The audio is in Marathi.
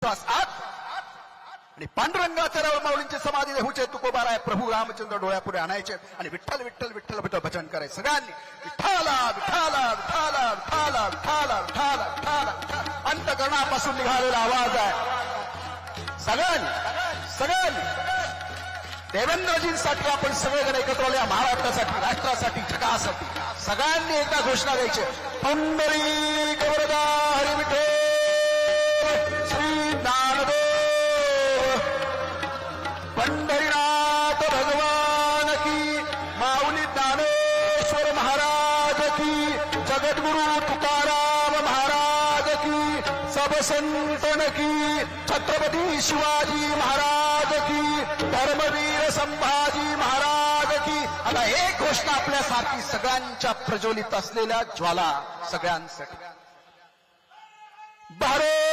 आणि पांडुरंगाच्या माऊलींची समाधी देहूचे तुकोबाराय प्रभू रामचंद्र डोळ्यापुढे आणायचे आणि विठ्ठल विठ्ठल विठ्ठल विठ्ठल भजन करायचे सगळ्यांनी विठ्ठला विठ्ठला विठ्ठला विठ्ठला विठ्ठला विठ्ठला विठ्ठला अंतकरणापासून निघालेला आवाज आहे सगळ्यांनी देवेंद्रजींसाठी आपण सगळेजण एकत्र आले महाराष्ट्रासाठी राष्ट्रासाठी जगासाठी सगळ्यांनी एकदा घोषणा द्यायची पंढरी गौरदा हरी विठ्ठल श्री ज्ञानदेव पंढरीनाथ भगवान की माऊली ज्ञानेश्वर महाराज की जगद्गुरु तुकाराम महाराज की सब संतन की छत्रपती शिवाजी महाराज की धर्मवीर संभाजी महाराज की। आता एक घोषणा आपल्यासारखी सगळ्यांच्या प्रज्वलित असलेल्या ज्वाला सगळ्यांसाठी भारत